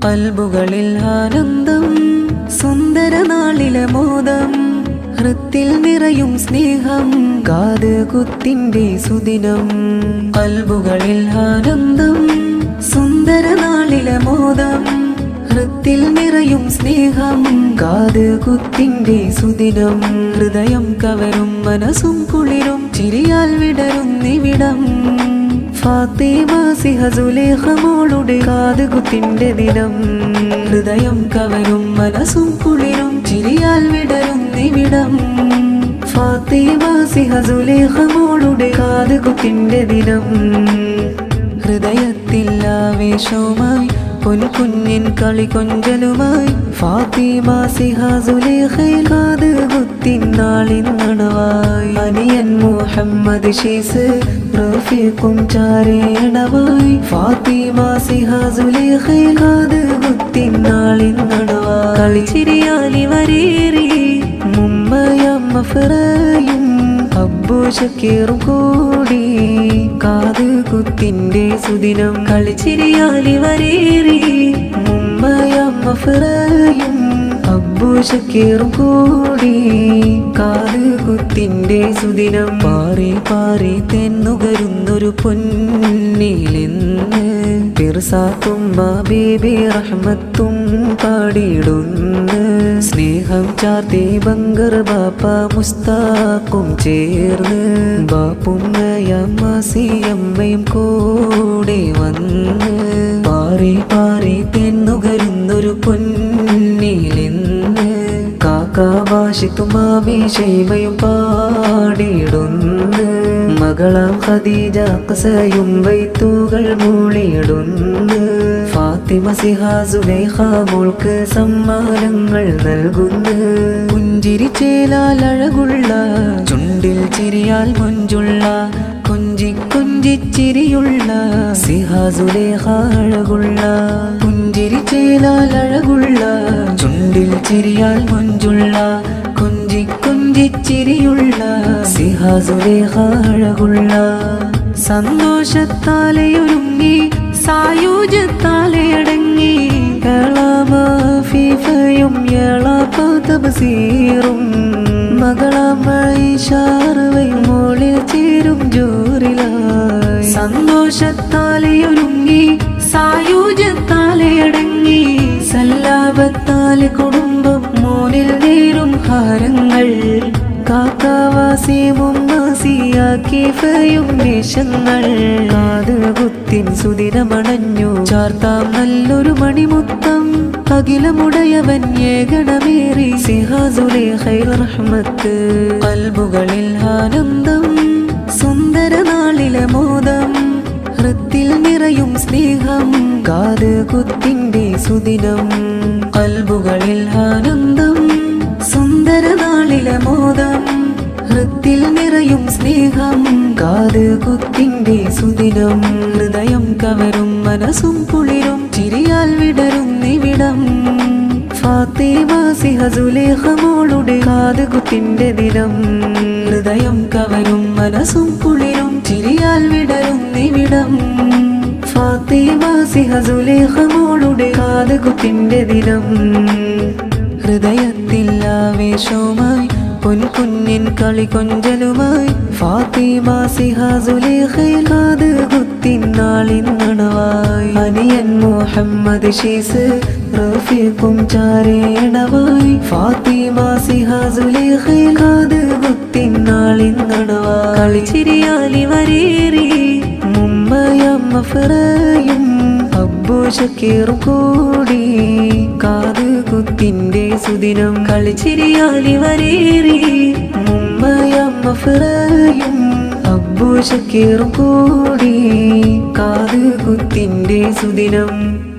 കൽബുകളിൽ ആനന്ദം, സുന്ദര നാളിലെ മോദം, ഹൃത്തിൽ നിറയും സ്നേഹം, കാതുകുത്തിന്റെ സുദിനം. കൽബുകളിൽ ആനന്ദം, സുന്ദര നാളിലെ മോദം, ഹൃത്തിൽ നിറയും സ്നേഹം, കാതുകുത്തിന്റെ സുദിനം. ഹൃദയം കവരും മനസ്സും കുളിരും ചിരിയാൽ വിടരുന്നിവിടം. ഫാത്തിമ സിഹ സുലൈഖ മോളുടെ കാതുകുത്തിന്റെ ദിനം. ഹൃദയം കവരും മനസ്സും കുളിരും ചിരിയാൽ വിടരുന്നിവിടം. ഫാത്തിമ സിഹ സുലൈഖ മോളുടെ കാതുകുത്തിന്റെ ദിനം. ഹൃദയത്തിൽ ആവേശവുമായി പൊൻകുഞ്ഞിൻ കളി കൊഞ്ചലുമായി ഫാത്തിമ സിഹ സുലൈഖ കാതുകുത്തിൻ നാളിന്നണവായി. അനിയൻ മുഹമ്മദ് ഷീസ് റഫീഖും ചാരേണവായി ഫാത്തിമ സിഹ സുലൈഖ കാതുകുത്തിൻ നാളിന്നണവായി. കളിച്ചിരിയാലി വരേറി മുമ്മയമ്മ ഫിറയും അബ്ബു ഷക്കീറും കൂടി കാതുകുത്തിന്റെ സുദിനം. കളിച്ചിരിയാലി വരേറി മുമ്മയമ്മ ഫിറയും അബ്ബു ഷക്കീറും കൂടി കാതുകുത്തിന്റെ സുദിനം. പാറി പാറി തെന്നുകരുന്നൊരു പൊന്നിലെന്ന് പിർസാത്തുമ്മ ബീബി റഹ്മത്തും പാടിയിടുന്ന്. സ്നേഹം ചാർത്തി ബങ്കർ ബാപ്പ മുസ്താഖും ചേർന്ന് ബാപ്പുമ്മയമ്മയും കൂടെ വന്ന്. പാറി പാറി തെന്നുകരുന്നൊരു പൊന്നിലെന്ന് കാക്കാവാശിത്തും മാമീശയും പാടിയിടുന്ന്. മകളാം ഖദീജ ഖസയും വൈത്തുകൾ മൂളിയിടുന്ന്. ഫാത്തിമ സിഹ സുലൈഖ മോൾക്ക് സമ്മാനങ്ങൾ നൽകുന്നു. പുഞ്ചിരി ചേലാൽ അഴകുള്ള ചുണ്ടിൽ ചിരിയാൽ മൊഞ്ചുള്ള കൊഞ്ചി കൊഞ്ചിച്ചിരിയുള്ള സിഹ സുലൈഖ അഴകുള്ള. പുഞ്ചിരി ചേലാൽ അഴകുള്ള ചുണ്ടിൽ ചിരിയാൽ മൊഞ്ചുള്ള കൊഞ്ചി കൊഞ്ചിച്ചിരിയുള്ള സിഹ സുലൈഖ അഴകുള്ള. സന്തോഷത്താലെയൊരുങ്ങി സായൂജ്യത്താലെ അടങ്ങി ഫീഫയും തബ്സീറും മകളാമൈഷാർവയും മോളിൽ ചേരും ജോറിലായി. സന്തോഷത്താലെയൊരുങ്ങി സായൂജ്യത്താലെ അടങ്ങി സല്ലാപത്താലെ കുടുംബം മോനിൽ നേരും ഹാരങ്ങൾ. കാക്കാവാസിയും മാസിയാക്കിഫയും വേഷങ്ങൾ. കാതുകുത്തിൻ സുദിനമണഞ്ഞു ചാർത്താം നല്ലൊരു മണിമുത്തം. അഖിലമുടയവൻ ഏകണമേറി സിഹ സുലൈഖ റഹ്മത്ത്. കൽബുകളിൽ ആനന്ദം, സുന്ദര നാളിലെ മോദം, ഹൃത്തിൽ നിറയും സ്നേഹം, കാതുകുത്തിന്റെ സുദിനം. കൽബുകളിൽ ആനന്ദം, സുന്ദര നാളിലെ മോദം, ഹൃത്തിൽ നിറയും സ്നേഹം, കാതുകുത്തിന്റെ സുദിനം. ഹൃദയം കവരും മനസ്സും കുളിരും ചിരിയാൽ വിടരുന്നിവിടം. ഫാത്തിമ സിഹ സുലൈഖ മോളുടെ കാതുകുത്തിന്റെ ദിനം. ഹൃദയം കവരും മനസ്സും കുളിരും ചിരിയാൽ വിടരുന്നിവിടം. ഫാത്തിമ സിഹ സുലൈഖ മോളുടെ കാതുകുത്തിന്റെ ദിനം. ഹൃദയത്തിൽ ആവേശവുമായി പൊൻകുഞ്ഞിൻ കളി കൊഞ്ചലുമായി ഫാത്തിമ സിഹ സുലൈഖ കാതുകുത്തിൻ നാളിന്നണവായി. അനിയൻ മുഹമ്മദ് ഷീസ് റഫീഖും ചാരേണവായി ഫാത്തിമ സിഹ സുലൈഖ കാതുകുത്തിൻ നാളിന്നണവായി. കളിച്ചിരിയാലി വരേറി മുമ്മയമ്മ ഫിറയും അബ്ബു ഷക്കീറും കൂടി കാതുകുത്തിന്റെ സുദിനം. കളിച്ചിരിയാലി വരേറി മുമ്മയമ്മ ഫിറയും അബ്ബു ഷക്കീറും കൂടി കാതുകുത്തിന്റെ സുദിനം.